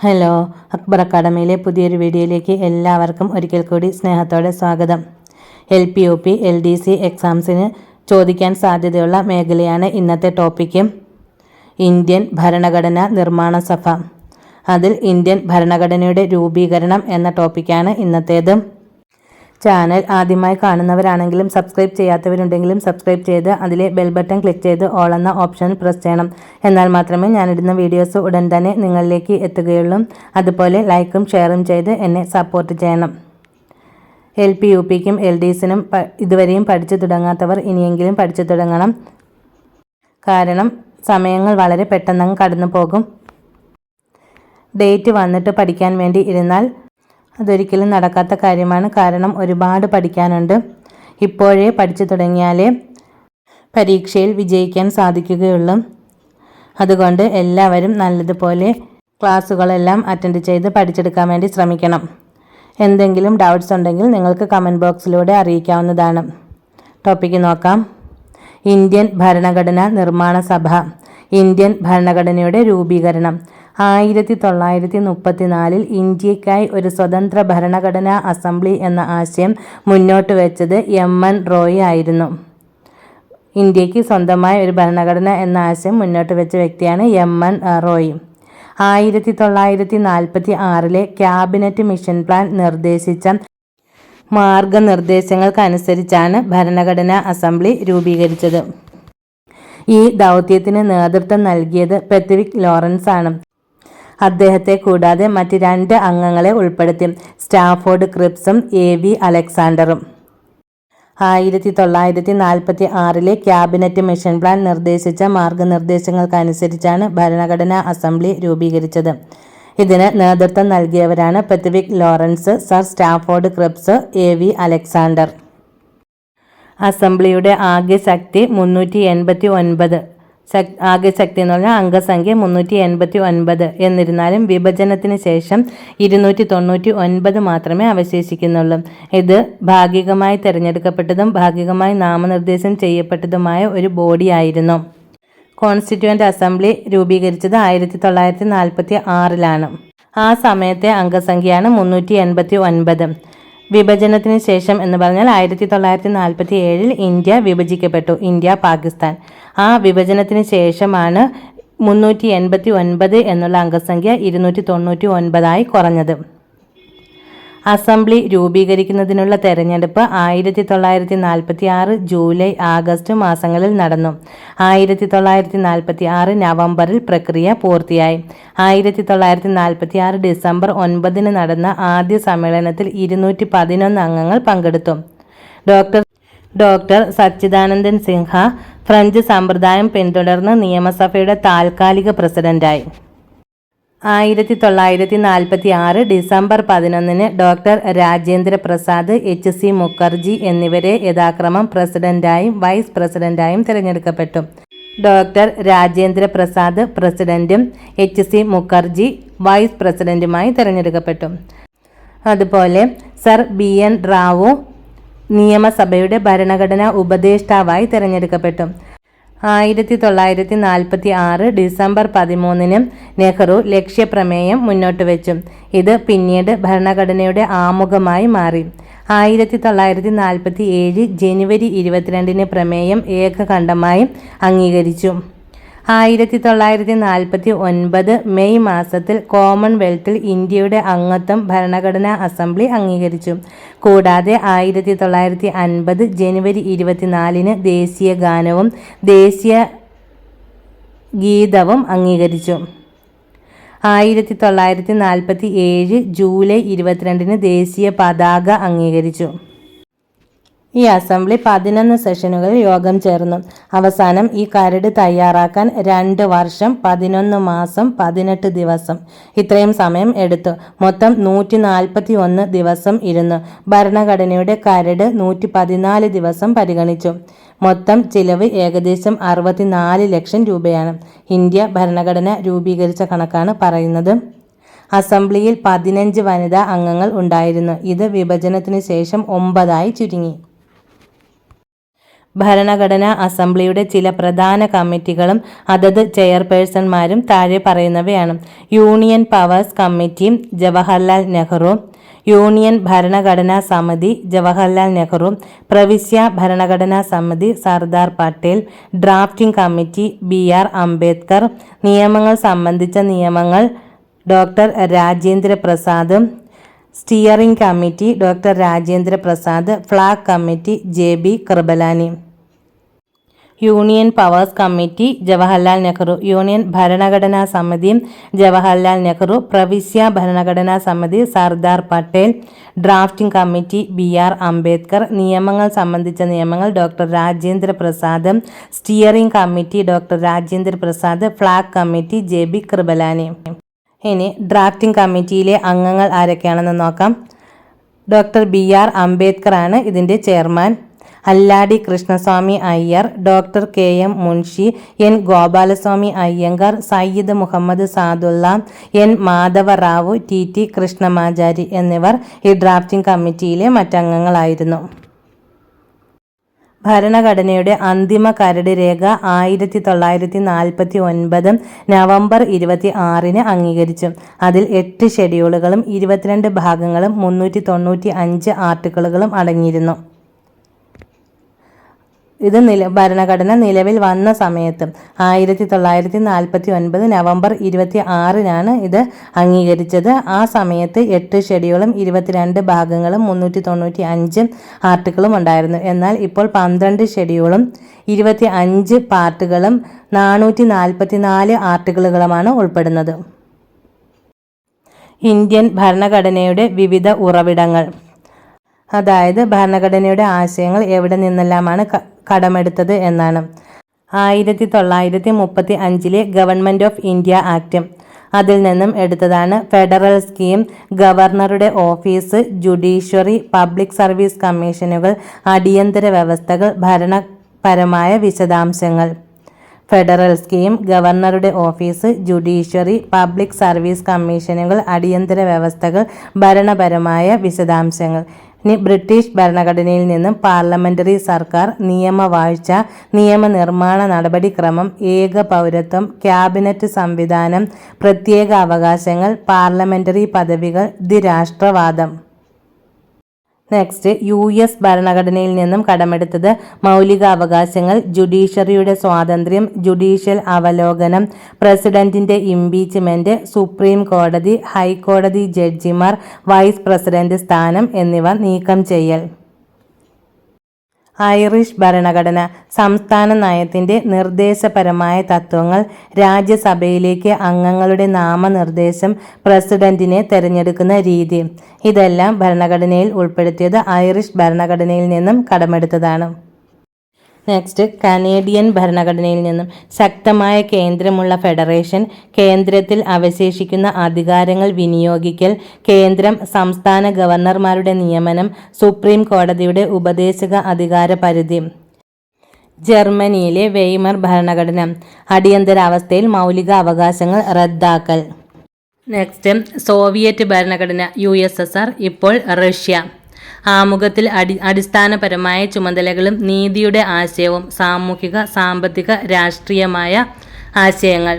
Hello, Akbar അക്കാഡമിയിലെ പുതിയൊരു വീഡിയോയിലേക്ക് എല്ലാവർക്കും ഒരിക്കൽ കൂടി സ്നേഹത്തോടെ സ്വാഗതം. LP, UP, LDC എക്സാംസിന് ചോദിക്കാൻ സാധ്യതയുള്ള മേഖലയാണ് ഇന്നത്തെ ടോപ്പിക്ക്. ഇന്ത്യൻ ഭരണഘടനാ നിർമ്മാണ സഭ. അതിൽ ഇന്ത്യൻ ഭരണഘടനയുടെ രൂപീകരണം എന്ന ടോപ്പിക്കാണ് ഇന്നത്തേത്. ചാനൽ ആദ്യമായി കാണുന്നവരാണെങ്കിലും സബ്സ്ക്രൈബ് ചെയ്യാത്തവരുണ്ടെങ്കിലും സബ്സ്ക്രൈബ് ചെയ്ത് അതിലെ ബെൽ ബട്ടൺ ക്ലിക്ക് ചെയ്ത് ഓൾ എന്ന ഓപ്ഷൻ പ്രസ് ചെയ്യണം. എന്നാൽ മാത്രമേ ഞാനിടുന്ന വീഡിയോസ് ഉടൻ തന്നെ നിങ്ങളിലേക്ക് എത്തുകയുള്ളൂ. അതുപോലെ ലൈക്കും ഷെയറും ചെയ്ത് എന്നെ സപ്പോർട്ട് ചെയ്യണം. LP, UPക്കും LDCനും ഇതുവരെയും പഠിച്ചു തുടങ്ങാത്തവർ ഇനിയെങ്കിലും പഠിച്ചു തുടങ്ങണം. കാരണം സമയങ്ങൾ വളരെ പെട്ടെന്ന് കടന്നു പോകും. ഡേറ്റ് വന്നിട്ട് പഠിക്കാൻ വേണ്ടി ഇരുന്നാൽ അതൊരിക്കലും നടക്കാത്ത കാര്യമാണ്. കാരണം ഒരുപാട് പഠിക്കാനുണ്ട്. ഇപ്പോഴേ പഠിച്ചു തുടങ്ങിയാലേ പരീക്ഷയിൽ വിജയിക്കാൻ സാധിക്കുകയുള്ളൂ. അതുകൊണ്ട് എല്ലാവരും നല്ലതുപോലെ ക്ലാസ്സുകളെല്ലാം അറ്റൻഡ് ചെയ്ത് പഠിച്ചെടുക്കാൻ വേണ്ടി ശ്രമിക്കണം. എന്തെങ്കിലും ഡൗട്ട്സ് ഉണ്ടെങ്കിൽ നിങ്ങൾക്ക് കമൻറ്റ് ബോക്സിലൂടെ അറിയിക്കാവുന്നതാണ്. ടോപ്പിക്ക് നോക്കാം. ഇന്ത്യൻ ഭരണഘടനാ നിർമ്മാണ സഭ. ഇന്ത്യൻ ഭരണഘടനയുടെ രൂപീകരണം. 1934 ഇന്ത്യക്കായി ഒരു സ്വതന്ത്ര ഭരണഘടനാ അസംബ്ലി എന്ന ആശയം മുന്നോട്ട് വെച്ചത് MN റോയ് ആയിരുന്നു. ഇന്ത്യക്ക് സ്വന്തമായ ഒരു ഭരണഘടന എന്ന ആശയം മുന്നോട്ട് വെച്ച വ്യക്തിയാണ് MN Roy. 1946 cabinet mission plan നിർദ്ദേശിച്ച മാർഗനിർദ്ദേശങ്ങൾക്കനുസരിച്ചാണ് ഭരണഘടനാ അസംബ്ലി രൂപീകരിച്ചത്. ഈ ദൗത്യത്തിന് നേതൃത്വം നൽകിയത് പെത്വിക് ലോറൻസ് ആണ്. അദ്ദേഹത്തെ കൂടാതെ മറ്റ് 2 അംഗങ്ങളെ ഉൾപ്പെടുത്തി, സ്റ്റാഫോർഡ് ക്രിപ്സും AV അലക്സാണ്ടറും. 1946 ക്യാബിനറ്റ് മിഷൻ പ്ലാൻ നിർദ്ദേശിച്ച മാർഗനിർദ്ദേശങ്ങൾക്കനുസരിച്ചാണ് ഭരണഘടനാ അസംബ്ലി രൂപീകരിച്ചത്. ഇതിന് നേതൃത്വം നൽകിയവരാണ് Pethick Lawrence, sir Stafford Cripps, AV Alexander. അസംബ്ലിയുടെ ആകെ ശക്തി 389. ആകെ ശക്തി എന്ന് പറഞ്ഞാൽ അംഗസംഖ്യ 389. എന്നിരുന്നാലും വിഭജനത്തിന് ശേഷം 299 മാത്രമേ അവശേഷിക്കുന്നുള്ളൂ. ഇത് ഭാഗികമായി തിരഞ്ഞെടുക്കപ്പെട്ടതും ഭാഗികമായി നാമനിർദ്ദേശം ചെയ്യപ്പെട്ടതുമായ ഒരു ബോഡിയായിരുന്നു. കോൺസ്റ്റിറ്റ്യൂവൻ്റ് അസംബ്ലി രൂപീകരിച്ചത് 1946 ആ സമയത്തെ അംഗസംഖ്യയാണ് 389. വിഭജനത്തിന് ശേഷം എന്ന് പറഞ്ഞാൽ 1947 ഇന്ത്യ വിഭജിക്കപ്പെട്ടു, ഇന്ത്യ പാകിസ്ഥാൻ. ആ വിഭജനത്തിന് ശേഷമാണ് 389 എന്നുള്ള അംഗസംഖ്യ 299 കുറഞ്ഞത്. അസംബ്ലി രൂപീകരിക്കുന്നതിനുള്ള തെരഞ്ഞെടുപ്പ് 1946 ജൂലൈ, ആഗസ്റ്റ് മാസങ്ങളിൽ നടന്നു. 1946 നവംബറിൽ പ്രക്രിയ പൂർത്തിയായി. 1946 ഡിസംബർ 9 നടന്ന ആദ്യ സമ്മേളനത്തിൽ 211 അംഗങ്ങൾ പങ്കെടുത്തു. ഡോക്ടർ സച്ചിദാനന്ദൻ സിൻഹ ഫ്രഞ്ച് സമ്പ്രദായം പിന്തുടർന്ന് നിയമസഭയുടെ താൽക്കാലിക പ്രസിഡന്റായി. 1946 December 11 doctor Rajendra Prasad, HC Mukherjee എന്നിവരെ യഥാക്രമം പ്രസിഡന്റായും വൈസ് പ്രസിഡന്റായും തിരഞ്ഞെടുക്കപ്പെട്ടു. ഡോക്ടർ രാജേന്ദ്ര പ്രസാദ് പ്രസിഡന്റും HC മുഖർജി വൈസ് പ്രസിഡന്റുമായി തിരഞ്ഞെടുക്കപ്പെട്ടു. അതുപോലെ സർ BN റാവു നിയമസഭയുടെ ഭരണഘടനാ ഉപദേഷ്ടാവായി തിരഞ്ഞെടുക്കപ്പെട്ടു. 1946 ഡിസംബർ 13 നെഹ്റു ലക്ഷ്യപ്രമേയം മുന്നോട്ട് വെച്ചു. ഇത് പിന്നീട് ഭരണഘടനയുടെ ആമുഖമായി മാറി. 1947 ജനുവരി 22 പ്രമേയം ഏകകണ്ഠമായി അംഗീകരിച്ചു. 1949 മെയ് മാസത്തിൽ കോമൺവെൽത്തിൽ ഇന്ത്യയുടെ അംഗത്വം ഭരണഘടനാ അസംബ്ലി അംഗീകരിച്ചു. കൂടാതെ 1950 ജനുവരി 24 ദേശീയ ഗാനവും ദേശീയ ഗീതവും അംഗീകരിച്ചു. 1947 ജൂലൈ 22 ദേശീയ പതാക അംഗീകരിച്ചു. ഈ അസംബ്ലി 11 സെഷനുകളിൽ യോഗം ചേർന്നു. അവസാനം ഈ കരട് തയ്യാറാക്കാൻ 2 വർഷം 11 മാസം 18 ദിവസം ഇത്രയും സമയം എടുത്തു. മൊത്തം 141 ദിവസം ഇരുന്നു. ഭരണഘടനയുടെ കരട് 114 ദിവസം പരിഗണിച്ചു. മൊത്തം ചിലവ് ഏകദേശം 64 ലക്ഷം രൂപയാണ്. ഇന്ത്യ ഭരണഘടന രൂപീകരിച്ച കണക്കാണ് പറയുന്നത്. അസംബ്ലിയിൽ 15 വനിതാ അംഗങ്ങൾ ഉണ്ടായിരുന്നു. ഇത് വിഭജനത്തിന് ശേഷം 9 ചുരുങ്ങി. ഭരണഘടനാ അസംബ്ലിയുടെ ചില പ്രധാന കമ്മിറ്റികളും അതത് ചെയർപേഴ്സൺമാരും താഴെ പറയുന്നവയാണ്. Union powers committee Jawaharlal Nehru, union ഭരണഘടനാ സമിതി ജവഹർലാൽ നെഹ്റു, പ്രവിശ്യ ഭരണഘടനാ സമിതി Sardar Patel, drafting committee BR Ambedkar, നിയമങ്ങൾ സംബന്ധിച്ച നിയമങ്ങൾ doctor Rajendra Prasad, steering committee doctor Rajendra Prasad, flag committee JB Kripalani. Union powers committee Jawaharlal Nehru, union ഭരണഘടനാ സമിതി ജവഹർലാൽ നെഹ്റു, പ്രവിശ്യ ഭരണഘടനാ സമിതി Sardar Patel, drafting committee BR Ambedkar, നിയമങ്ങൾ സംബന്ധിച്ച നിയമങ്ങൾ doctor Rajendra Prasad, steering committee doctor Rajendra Prasad, flag committee JB Kripalani. ഇനി ഡ്രാഫ്റ്റിംഗ് കമ്മിറ്റിയിലെ അംഗങ്ങൾ ആരൊക്കെയാണെന്ന് നോക്കാം. ഡോക്ടർ BR അംബേദ്കർ ആണ് ഇതിൻ്റെ chairman. Alladi Krishnaswami Ayyar, doctor KM Munshi, N Gopalaswami Ayyangar, Syed Muhammad Saadulla, N Madhava Rao, TT Krishnamachari എന്നിവർ ഈ ഡ്രാഫ്റ്റിംഗ് കമ്മിറ്റിയിലെ മറ്റംഗങ്ങളായിരുന്നു. ഭരണഘടനയുടെ അന്തിമ കരട് രേഖ 1949 നവംബർ 26 അംഗീകരിച്ചു. അതിൽ 8 ഷെഡ്യൂളുകളും 22 ഭാഗങ്ങളും 395 ആർട്ടിക്കിളുകളും അടങ്ങിയിരുന്നു. ഇത് ഭരണഘടന നിലവിൽ വന്ന സമയത്ത് 1949 നവംബർ 26 ഇത് അംഗീകരിച്ചത്. ആ സമയത്ത് 8 ഷെഡ്യൂളും 22 ഭാഗങ്ങളും 395 ആർട്ടിക്കിളും ഉണ്ടായിരുന്നു. എന്നാൽ ഇപ്പോൾ 12 ഷെഡ്യൂളും 25 പാർട്ടുകളും 444 ആർട്ടിക്കിളുകളുമാണ് ഉൾപ്പെടുന്നത്. ഇന്ത്യൻ ഭരണഘടനയുടെ വിവിധ ഉറവിടങ്ങൾ, അതായത് ഭരണഘടനയുടെ ആശയങ്ങൾ എവിടെ നിന്നെല്ലാമാണ് കടമെടുത്തത് എന്നാണ്. 1935 ഗവൺമെൻറ് ഓഫ് ഇന്ത്യ ആക്ട്, അതിൽ നിന്നും എടുത്തതാണ് ഫെഡറൽ സ്കീം, ഗവർണറുടെ ഓഫീസ്, ജുഡീഷ്യറി, പബ്ലിക് സർവീസ് കമ്മീഷനുകൾ, അടിയന്തര വ്യവസ്ഥകൾ, ഭരണപരമായ വിശദാംശങ്ങൾ. ഫെഡറൽ സ്കീം, ഗവർണറുടെ ഓഫീസ്, ജുഡീഷ്യറി, പബ്ലിക് സർവീസ് കമ്മീഷനുകൾ, അടിയന്തര വ്യവസ്ഥകൾ, ഭരണപരമായ വിശദാംശങ്ങൾ. ഇനി ബ്രിട്ടീഷ് ഭരണഘടനയിൽ നിന്നും പാർലമെന്ററി സർക്കാർ, നിയമവാഴ്ച, നിയമനിർമ്മാണ നടപടിക്രമം, ഏക പൗരത്വം, ക്യാബിനറ്റ് സംവിധാനം, പ്രത്യേക അവകാശങ്ങൾ, പാർലമെന്ററി പദവികൾ, ദ്വിരാഷ്ട്രവാദം. നെക്സ്റ്റ്, US ഭരണഘടനയിൽ നിന്നും കടമെടുത്തത് മൗലിക അവകാശങ്ങൾ, ജുഡീഷ്യറിയുടെ സ്വാതന്ത്ര്യം, ജുഡീഷ്യൽ അവലോകനം, പ്രസിഡന്റിന്റെ ഇംപീച്ച്മെന്റ്, സുപ്രീം കോടതി, ഹൈക്കോടതി ജഡ്ജിമാർ, വൈസ് പ്രസിഡന്റ് സ്ഥാനം എന്നിവ നീക്കം ചെയ്യൽ. ഐറിഷ് ഭരണഘടന, സംസ്ഥാന നയത്തിന്റെ നിർദ്ദേശപരമായ തത്വങ്ങൾ, രാജ്യസഭയിലേക്ക് അംഗങ്ങളുടെ നാമനിർദ്ദേശം, പ്രസിഡന്റിനെ തെരഞ്ഞെടുക്കുന്ന രീതി, ഇതെല്ലാം ഭരണഘടനയിൽ ഉൾപ്പെടുത്തിയത് ഐറിഷ് ഭരണഘടനയിൽ നിന്നും കടമെടുത്തതാണ്. നെക്സ്റ്റ്, കനേഡിയൻ ഭരണഘടനയിൽ നിന്നും ശക്തമായ കേന്ദ്രമുള്ള ഫെഡറേഷൻ, കേന്ദ്രത്തിൽ അവശേഷിക്കുന്ന അധികാരങ്ങൾ വിനിയോഗിക്കൽ, കേന്ദ്രം സംസ്ഥാന ഗവർണർമാരുടെ നിയമനം, സുപ്രീം കോടതിയുടെ ഉപദേശക അധികാര പരിധി. ജർമ്മനിയിലെ വെയ്മർ ഭരണഘടന, അടിയന്തരാവസ്ഥയിൽ മൗലിക അവകാശങ്ങൾ റദ്ദാക്കൽ. നെക്സ്റ്റ്, സോവിയറ്റ് ഭരണഘടന, USSR, ഇപ്പോൾ റഷ്യ. ആമുഖത്തിൽ അടിസ്ഥാനപരമായ ചുമതലകളും നീതിയുടെ ആശയവും, സാമൂഹിക, സാമ്പത്തിക, രാഷ്ട്രീയമായ ആശയങ്ങൾ.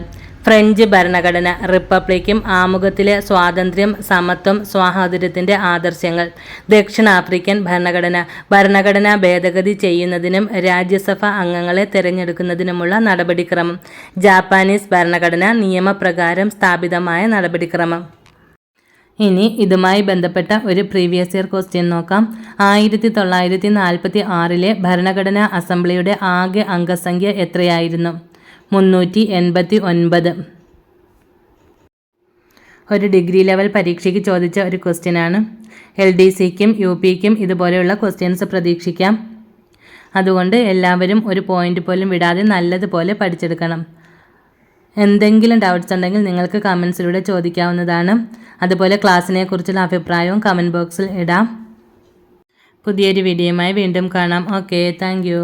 ഫ്രഞ്ച് ഭരണഘടന, റിപ്പബ്ലിക്കും, ആമുഖത്തിലെ സ്വാതന്ത്ര്യം, സമത്വം, സ്വാതന്ത്ര്യത്തിൻ്റെ ആദർശങ്ങൾ. ദക്ഷിണാഫ്രിക്കൻ ഭരണഘടന, ഭരണഘടനാ ഭേദഗതി ചെയ്യുന്നതിനും രാജ്യസഭ അംഗങ്ങളെ തിരഞ്ഞെടുക്കുന്നതിനുമുള്ള നടപടിക്രമം. ജാപ്പാനീസ് ഭരണഘടന, നിയമപ്രകാരം സ്ഥാപിതമായ നടപടിക്രമം. ഇനി ഇതുമായി ബന്ധപ്പെട്ട ഒരു പ്രീവിയസ് ഇയർ ക്വസ്റ്റ്യൻ നോക്കാം. 1946 ഭരണഘടനാ അസംബ്ലിയുടെ ആകെ അംഗസംഖ്യ എത്രയായിരുന്നു? 389. ഒരു ഡിഗ്രി ലെവൽ പരീക്ഷയ്ക്ക് ചോദിച്ച ഒരു ക്വസ്റ്റ്യനാണ്. LDCക്കും UPക്കും ഇതുപോലെയുള്ള ക്വസ്റ്റ്യൻസ് പ്രതീക്ഷിക്കാം. അതുകൊണ്ട് എല്ലാവരും ഒരു പോയിന്റ് പോലും വിടാതെ നല്ലതുപോലെ പഠിച്ചെടുക്കണം. എന്തെങ്കിലും ഡൗട്ട്സ് ഉണ്ടെങ്കിൽ നിങ്ങൾക്ക് കമൻസിലൂടെ ചോദിക്കാവുന്നതാണ്. അതുപോലെ ക്ലാസ്സിനെ കുറിച്ചുള്ള അഭിപ്രായവും കമൻറ്റ് ബോക്സിൽ ഇടാം. പുതിയൊരു വീഡിയോയുമായി വീണ്ടും കാണാം. Okay, thank you.